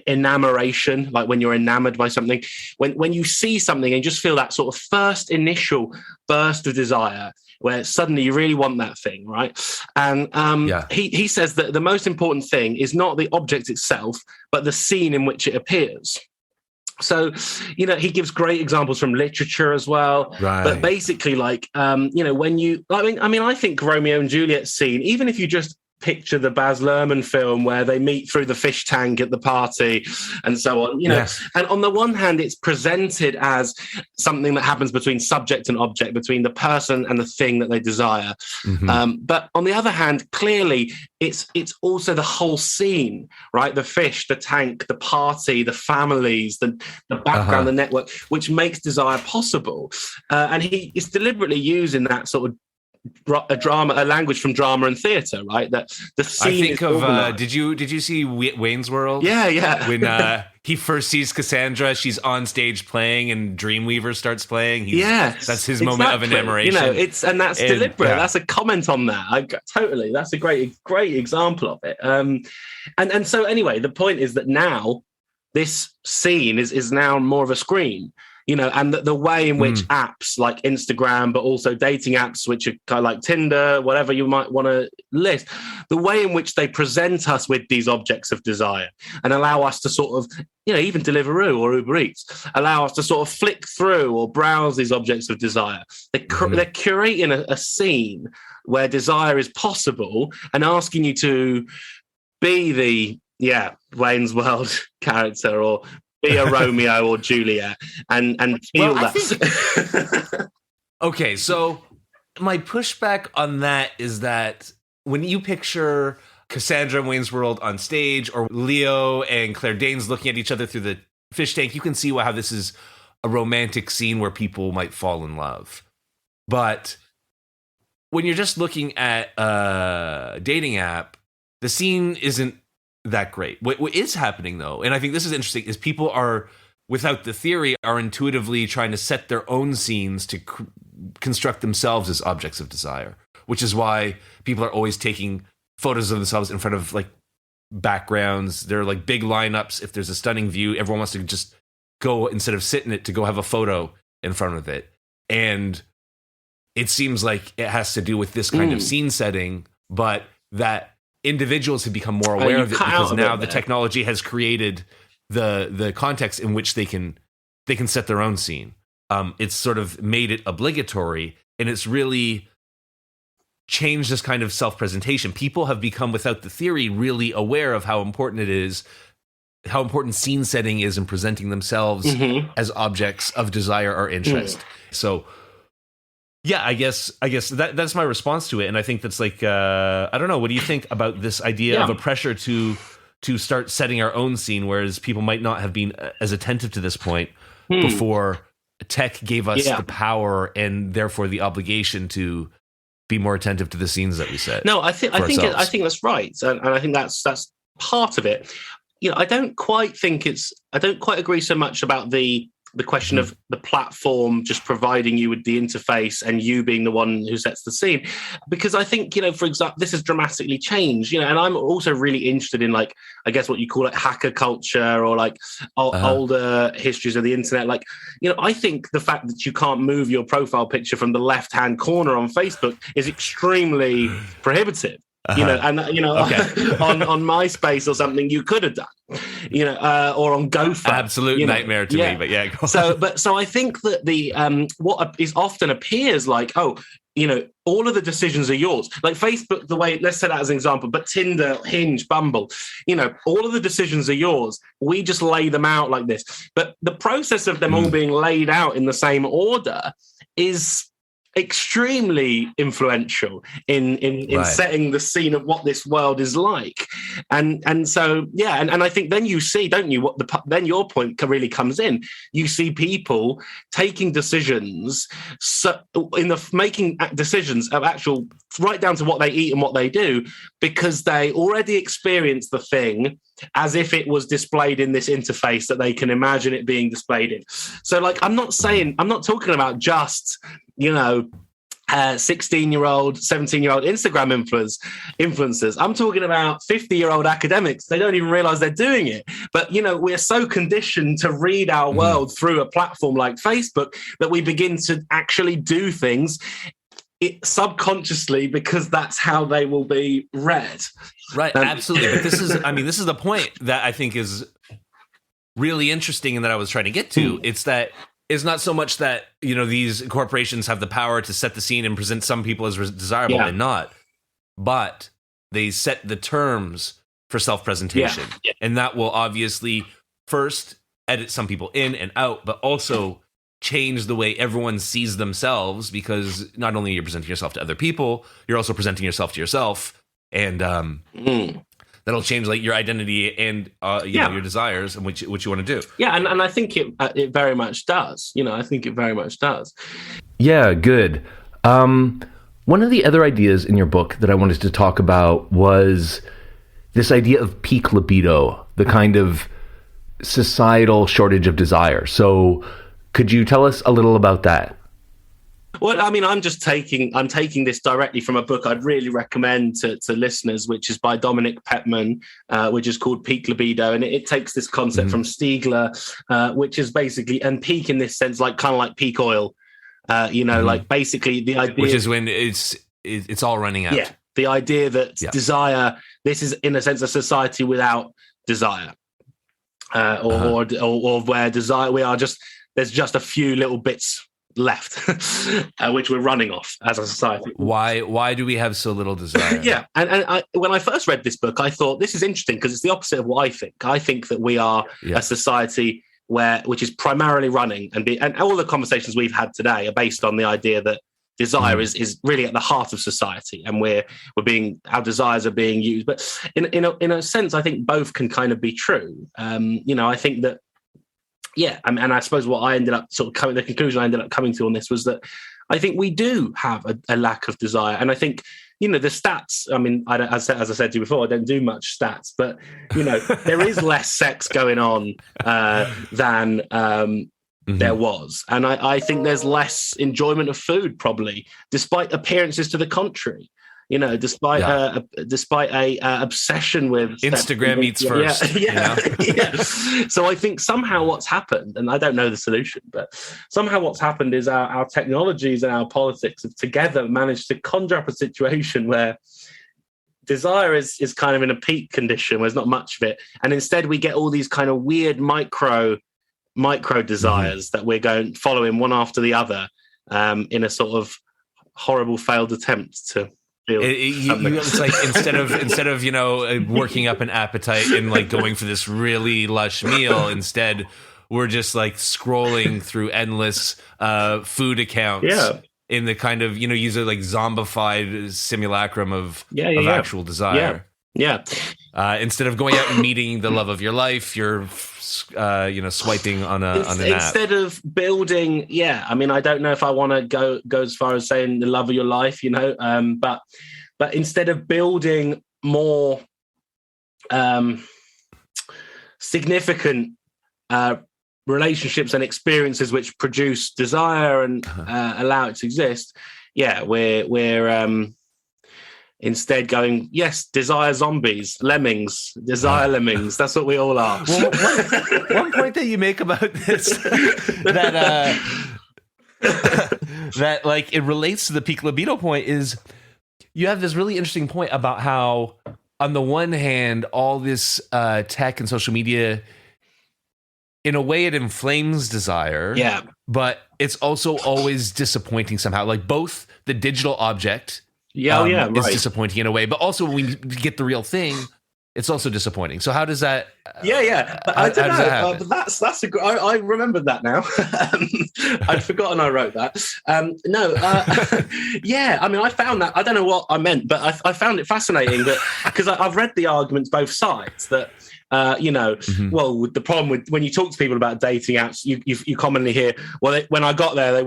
enamoration, like when you're enamored by something, when you see something and just feel that sort of first initial burst of desire, where suddenly you really want that thing, right? And he says that the most important thing is not the object itself, but the scene in which it appears. So, he gives great examples from literature as well. Right. But basically, when you, I think Romeo and Juliet scene, even if you just picture the Baz Luhrmann film where they meet through the fish tank at the party and so on, and on the one hand, it's presented as something that happens between subject and object, between the person and the thing that they desire. But on the other hand, clearly, it's also the whole scene, right? The fish, the tank, the party, the families, the background, the network, which makes desire possible. And he is deliberately using that sort of a language from drama and theatre, right? That the scene. I think of. Did you see Wayne's World? Yeah. When he first sees Cassandra, she's on stage playing, and Dreamweaver starts playing. That's his moment of enamoration. That's deliberate. Yeah. That's a comment on that. Totally. That's a great example of it. And so anyway, the point is that now this scene is now more of a screen. And the way in which apps like Instagram, but also dating apps, which are kind of like Tinder, whatever you might want to list, the way in which they present us with these objects of desire and allow us to sort of, even Deliveroo or Uber Eats, allow us to sort of flick through or browse these objects of desire. They're curating a scene where desire is possible and asking you to be the, Wayne's World character or be a Romeo or Juliet and feel that. Okay, so my pushback on that is that when you picture Cassandra and Wayne's World on stage, or Leo and Claire Danes looking at each other through the fish tank, you can see how this is a romantic scene where people might fall in love. But when you're just looking at a dating app, the scene isn't that great. What is happening, though, and I think this is interesting, is people are, without the theory, are intuitively trying to set their own scenes to construct themselves as objects of desire, which is why people are always taking photos of themselves in front of like backgrounds. There are like big lineups. If there's a stunning view, everyone wants to just go, instead of sit in it, to go have a photo in front of it. And it seems like it has to do with this kind of scene setting, but that individuals have become more aware of it because now the technology has created the context in which they can set their own scene. It's sort of made it obligatory, and it's really changed this kind of self-presentation. People have become, without the theory, really aware of how important it is, how important scene setting is in presenting themselves as objects of desire or interest. So yeah, I guess that's my response to it. And I think that's like, I don't know, what do you think about this idea of a pressure to start setting our own scene, whereas people might not have been as attentive to this point before tech gave us the power and therefore the obligation to be more attentive to the scenes that we set? No, I think that's right, and I think that's part of it. I don't quite agree so much about the question of the platform just providing you with the interface and you being the one who sets the scene, because I think, for example, this has dramatically changed, and I'm also really interested in, like, I guess what you call it, hacker culture, or like older histories of the internet. Like, I think the fact that you can't move your profile picture from the left-hand corner on Facebook is extremely prohibitive. Okay. On MySpace or something, you could have done, or on GoFundMe. Absolute nightmare to me, but yeah. Go on. So I think that the what is often appears like, all of the decisions are yours. Like Facebook, the way, let's say that as an example, but Tinder, Hinge, Bumble, all of the decisions are yours. We just lay them out like this. But the process of them all being laid out in the same order is extremely influential in setting the scene of what this world is like, and so and I think then you see, don't you, then your point really comes in. You see people taking decisions, making decisions of actual, right down to what they eat and what they do, because they already experienced the thing as if it was displayed in this interface that they can imagine it being displayed in. So, like, I'm not talking about just 16-year-old, 17-year-old Instagram influencers. I'm talking about 50-year-old academics. They don't even realize they're doing it. But, we're so conditioned to read our world through a platform like Facebook that we begin to actually do things subconsciously because that's how they will be read. Right, absolutely. But this is the point that I think is really interesting and that I was trying to get to. It's not so much that, these corporations have the power to set the scene and present some people as desirable and not, but they set the terms for self-presentation. Yeah. And that will obviously first edit some people in and out, but also change the way everyone sees themselves, because not only are you presenting yourself to other people, you're also presenting yourself to yourself. And that'll change, like, your identity and your desires and what you want to do. Yeah, and I think it very much does. I think it very much does. Yeah, good. One of the other ideas in your book that I wanted to talk about was this idea of peak libido, the kind of societal shortage of desire. So could you tell us a little about that? Well, I mean, I'm taking this directly from a book I'd really recommend to listeners, which is by Dominic Petman, which is called Peak Libido. And it takes this concept from Stiegler, which is basically, and peak in this sense, like kind of like peak oil, like basically the idea. Which is when it's all running out. Yeah. The idea that desire, this is in a sense a society without desire, or where desire, there's just a few little bits left, which we're running off as a society. Why do we have so little desire? Yeah, and when I first read this book, I thought this is interesting because it's the opposite of what I think. I think that we are a society which is primarily running, and all the conversations we've had today are based on the idea that desire is really at the heart of society, and our desires are being used. But in a sense, I think both can kind of be true. I think that. Yeah, and I suppose what I ended up the conclusion I ended up coming to on this was that I think we do have a lack of desire, and I think the stats. I mean, as I said to you before, I don't do much stats, but there is less sex going on than there was, and I think there's less enjoyment of food, probably, despite appearances to the contrary. despite a obsession with Instagram meets first. Yeah. So I think somehow what's happened, and I don't know the solution, but somehow what's happened is our technologies and our politics have together managed to conjure up a situation where desire is kind of in a peak condition where there's not much of it, and instead we get all these kind of weird micro desires that we're following one after the other in a sort of horrible failed attempt to feel it's like instead of working up an appetite and like going for this really lush meal, instead we're just like scrolling through endless food accounts in the kind of use a like zombified simulacrum of actual desire. Instead of going out and meeting the love of your life, you're swiping on an app. Instead of building, I mean, I don't know if I want to go as far as saying the love of your life, but instead of building more significant relationships and experiences which produce desire and allow it to exist, we're instead going, yes, desire zombies, lemmings, desire lemmings. That's what we all are. Well, one point that you make about this that like it relates to the peak libido point is you have this really interesting point about how on the one hand, all this tech and social media, in a way it inflames desire, but it's also always disappointing somehow. Like both the digital object is disappointing in a way, but also when we get the real thing, it's also disappointing. So how does that? But I don't know. But that's a good. I remembered that now. I'd forgotten I wrote that. I mean, I found that. I don't know what I meant, but I found it fascinating that because I've read the arguments both sides that. Well, the problem with when you talk to people about dating apps, you commonly hear, well, when I got there, they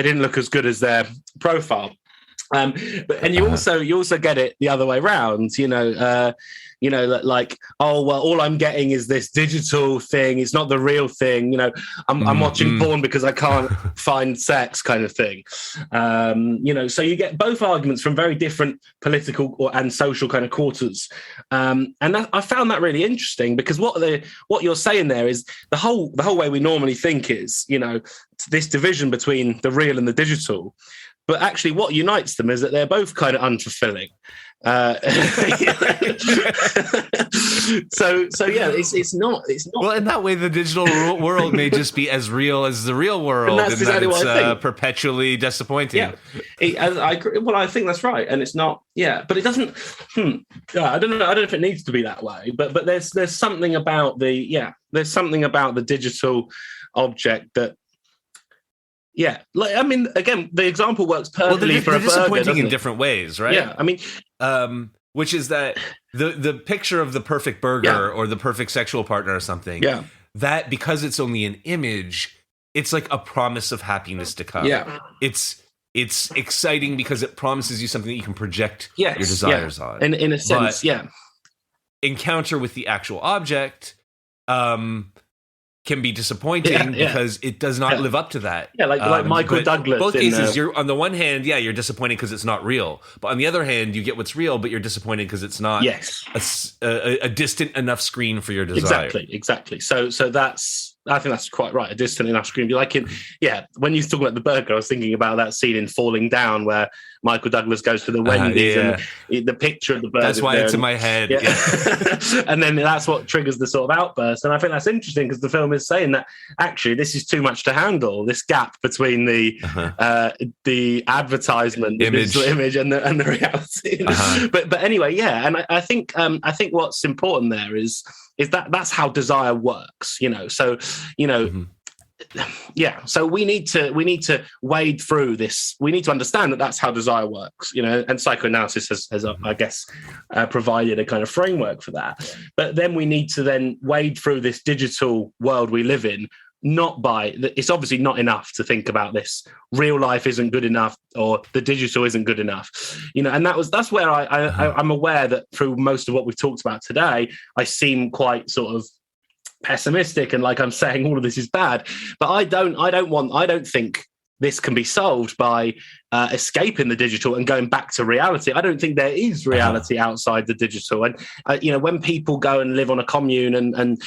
didn't look as good as their profile. And you also get it the other way around, like, oh, well, all I'm getting is this digital thing. It's not the real thing. I'm watching porn because I can't find sex kind of thing. So you get both arguments from very different political and social kind of quarters. And I found that really interesting because what you're saying there is the whole way we normally think is, this division between the real and the digital. But actually, what unites them is that they're both kind of unfulfilling. It's not. Well, in that way, the digital world may just be as real as the real world, and that's exactly what I think. Perpetually disappointing. I agree. Well, I think that's right, and it's not. Yeah, but it doesn't. I don't know. I don't know if it needs to be that way. But there's something about there's something about the digital object that. Yeah, like I mean, again, the example works perfectly for a burger. Disappointing in different ways, right? Yeah, I mean, which is that the picture of the perfect burger or the perfect sexual partner or something. Yeah, that because it's only an image, it's like a promise of happiness to come. Yeah, it's exciting because it promises you something that you can project your desires on. And in a sense, encounter with the actual object. Can be disappointing because it does not live up to that. Yeah, like Michael Douglas. Both cases, you're on the one hand, you're disappointed because it's not real, but on the other hand, you get what's real, but you're disappointed because it's not a distant enough screen for your desire. Exactly. So I think that's quite right. A distant enough screen. Like when you talk about the burger, I was thinking about that scene in Falling Down where Michael Douglas goes to the Wendy's and the picture of the burger. That's why it's in my head. Yeah. And then that's what triggers the sort of outburst. And I think that's interesting because the film is saying that actually this is too much to handle. This gap between the advertisement, the digital image, and the reality. But anyway, and I think what's important there is that that's how desire works. So so we need to wade through this. We need to understand that that's how desire works, and psychoanalysis has I guess, provided a kind of framework for that. But then we need to then wade through this digital world we live in, it's obviously not enough to think about this. Real life isn't good enough, or the digital isn't good enough, and that's where I'm aware that through most of what we've talked about today, I seem quite sort of pessimistic and like I'm saying all of this is bad, but I don't think this can be solved by escaping the digital and going back to reality. I don't think there is reality outside the digital. And, when people go and live on a commune and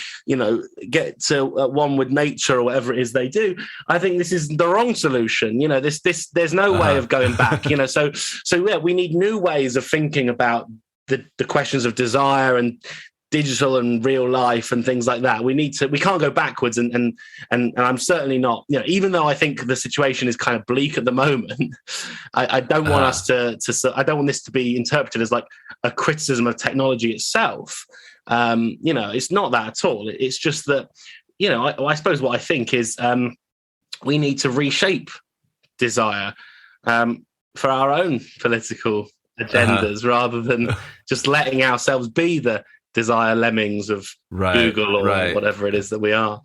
get to one with nature or whatever it is they do, I think this is the wrong solution. There's no way of going back, So yeah, we need new ways of thinking about the questions of desire and digital and real life and things like that. We can't go backwards, and I'm certainly not, even though I think the situation is kind of bleak at the moment, I don't want us I don't want this to be interpreted as like a criticism of technology itself. It's not that at all. It's just that, I suppose what I think is we need to reshape desire for our own political agendas rather than just letting ourselves be the desire lemmings of Google or whatever it is that we are.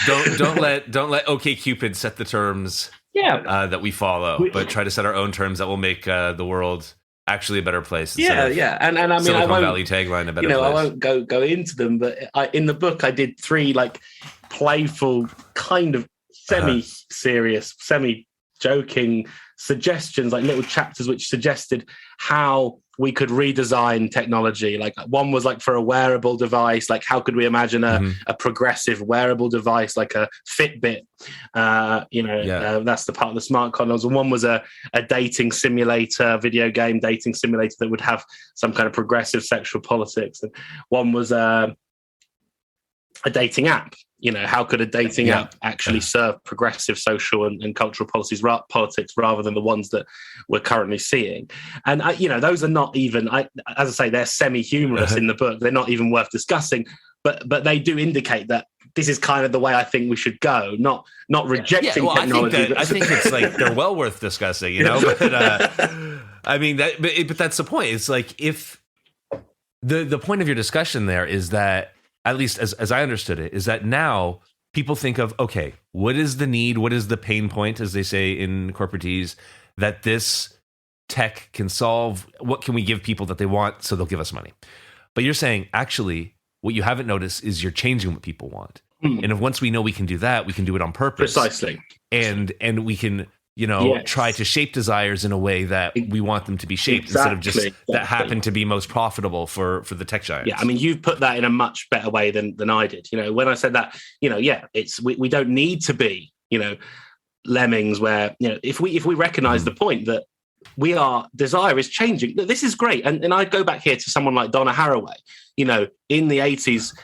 Don't let OkCupid set the terms that we follow, but try to set our own terms that will make the world actually a better place. And I mean, Silicon Valley tagline, a better place. I won't go into them, but in the book I did 3 like playful, kind of semi-serious, semi-joking suggestions, like little chapters which suggested how we could redesign technology. Like one was like for a wearable device, like how could we imagine a progressive wearable device like a Fitbit? That's the part of the smart condoms. And one was a dating simulator, video game dating simulator that would have some kind of progressive sexual politics. And one was a dating app. How could a dating app actually serve progressive social and cultural politics rather than the ones that we're currently seeing? And, those are not even, as I say, they're semi-humorous in the book. They're not even worth discussing, but they do indicate that this is kind of the way I think we should go, not rejecting technology. I think it's like they're well worth discussing, but I mean, but that's the point. It's like if the point of your discussion there is that, at least as I understood it, is that now people think of, okay, what is the need? What is the pain point, as they say in corporatees, that this tech can solve? What can we give people that they want so they'll give us money? But you're saying, actually, what you haven't noticed is you're changing what people want. And if once we know we can do that, we can do it on purpose. Precisely. And we can, try to shape desires in a way that we want them to be shaped instead of just that happen to be most profitable for the tech giants. Yeah, I mean, you've put that in a much better way than I did. When I said that, it's we don't need to be, lemmings where, if we recognize the point that desire is changing, this is great. And I go back here to someone like Donna Haraway, in the 80s,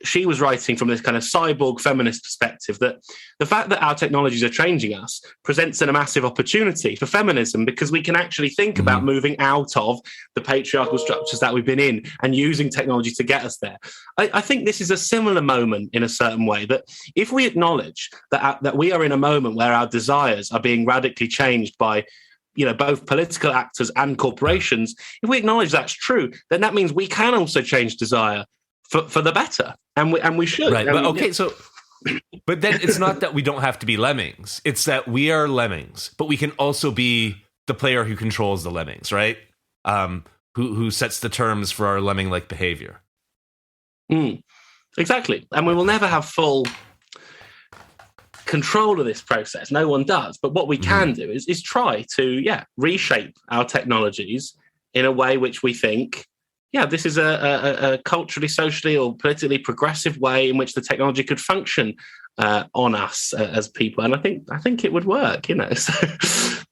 she was writing from this kind of cyborg feminist perspective that the fact that our technologies are changing us presents a massive opportunity for feminism, because we can actually think about moving out of the patriarchal structures that we've been in and using technology to get us there. I think this is a similar moment in a certain way, that if we acknowledge that we are in a moment where our desires are being radically changed by both political actors and corporations, if we acknowledge that's true, then that means we can also change desire for the better, and we should. Right, but okay, so, but then it's not that we don't have to be lemmings. It's that we are lemmings, but we can also be the player who controls the lemmings, right? Who sets the terms for our lemming-like behavior. Exactly, and we will never have full control of this process. No one does. But what we can do is try to reshape our technologies in a way which we think, this is a culturally, socially, or politically progressive way in which the technology could function on us as people, and I think it would work. So,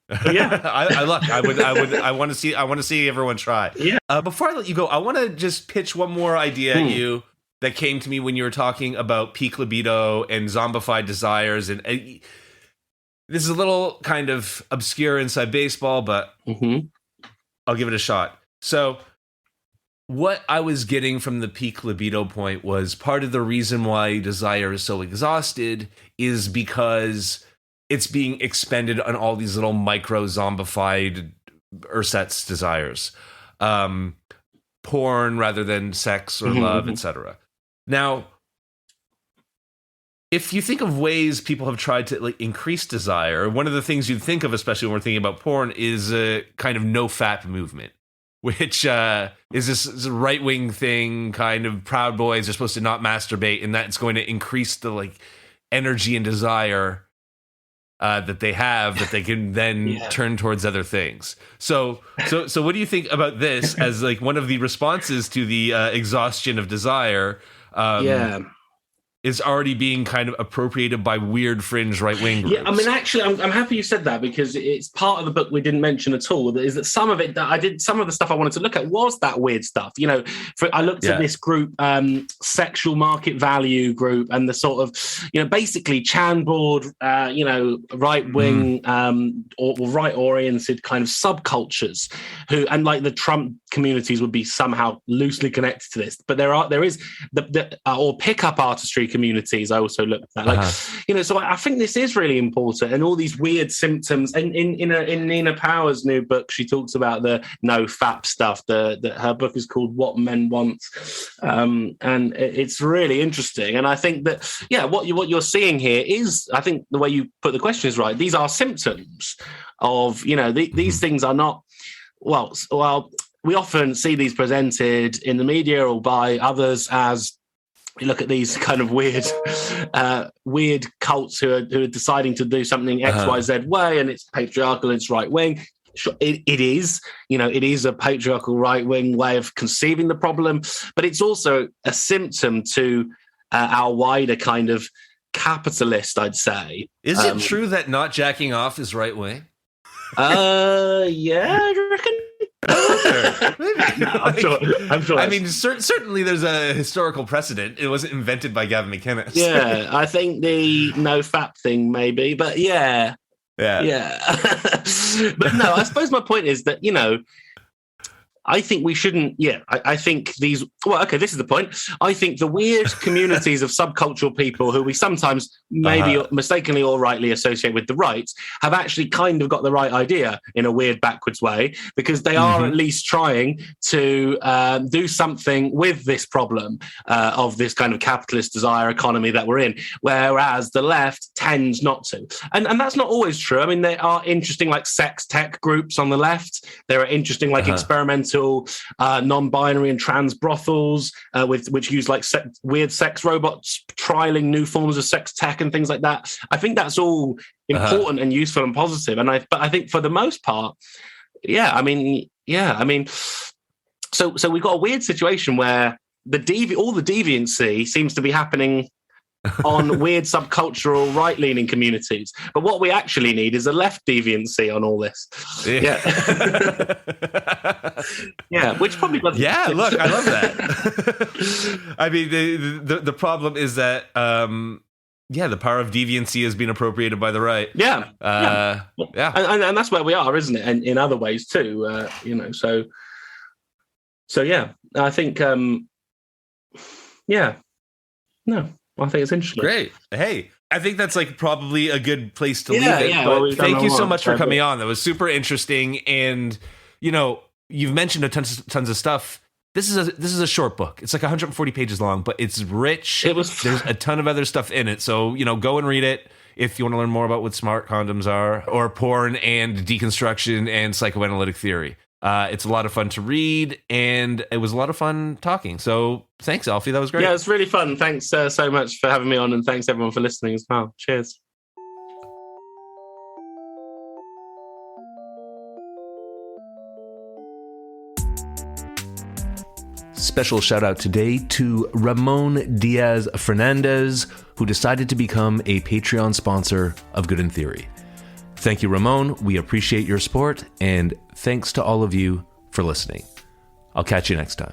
I want to see everyone try. Yeah. Before I let you go, I want to just pitch one more idea at you that came to me when you were talking about peak libido and zombified desires, and this is a little kind of obscure inside baseball, but I'll give it a shot. So, what I was getting from the peak libido point was part of the reason why desire is so exhausted is because it's being expended on all these little micro zombified ersatz desires. Porn rather than sex or love, etc. Now, if you think of ways people have tried to increase desire, one of the things you'd think of, especially when we're thinking about porn, is a kind of no-fap movement, which is this right-wing thing, kind of Proud Boys are supposed to not masturbate, and that's going to increase the energy and desire that they have that they can then turn towards other things. So what do you think about this as like one of the responses to the exhaustion of desire? Is already being kind of appropriated by weird fringe right-wing groups. Yeah, I mean, actually, I'm happy you said that, because it's part of the book we didn't mention at all. Is that some of it that I did, some of the stuff I wanted to look at was that weird stuff. You know, I looked at this group, Sexual Market Value Group, and the sort of, you know, basically Chanboard, you know, right-wing or right-oriented kind of subcultures who, and like the Trump communities would be somehow loosely connected to this. But there is or pickup artistry communities I also looked at, like you know, so I think this is really important, and all these weird symptoms. And in Nina Power's new book, she talks about the no fap stuff. Her book is called What Men Want, and it's really interesting. And I think that what you're seeing here is, I think the way you put the question is right. These are symptoms of, you know, these things are not well. We often see these presented in the media or by others as, you look at these kind of weird cults who are deciding to do something X, Y, Z way, and it's patriarchal and it's right wing. Sure, it is, you know, it is a patriarchal right wing way of conceiving the problem, but it's also a symptom to our wider kind of capitalist, I'd say. Is it true that not jacking off is right wing? Yeah, I reckon. Maybe. No, I'm sure. I mean, certainly there's a historical precedent. It wasn't invented by Gavin McInnes. Yeah, I think the no fap thing maybe, but yeah. But no, I suppose my point is that, you know, I think we shouldn't. Yeah, I think these. Well, okay, this is the point. I think the weird communities of subcultural people who we sometimes maybe mistakenly or rightly associate with the right have actually kind of got the right idea in a weird backwards way, because they are at least trying to do something with this problem of this kind of capitalist desire economy that we're in, whereas the left tends not to. And that's not always true. I mean, there are interesting like sex tech groups on the left. There are interesting like experimental non-binary and trans brothels which use like weird sex robots trialing new forms of sex tech and things like that. I think that's all important and useful and positive. But I think for the most part, I mean, so we've got a weird situation where all the deviancy seems to be happening on weird subcultural right-leaning communities. But what we actually need is a left deviancy on all this. Which probably doesn't. Yeah, look, I love that. I mean, the problem is that the power of deviancy has been appropriated by the right. And that's where we are, isn't it? And in other ways too, you know. So I think no. I think it's interesting. Great. Hey, I think that's like probably a good place to leave it. But thank you so much for coming on. That was super interesting. And, you know, you've mentioned tons of stuff. This is a short book. It's like 140 pages long, but it's rich. There's a ton of other stuff in it. So, you know, go and read it if you want to learn more about what smart condoms are, or porn and deconstruction and psychoanalytic theory. It's a lot of fun to read, and it was a lot of fun talking. So thanks, Alfie. That was great. Yeah, it's really fun. Thanks so much for having me on, and thanks everyone for listening as well. Cheers. Special shout out today to Ramon Diaz Fernandez, who decided to become a Patreon sponsor of Good in Theory. Thank you, Ramon. We appreciate your support, and thanks to all of you for listening. I'll catch you next time.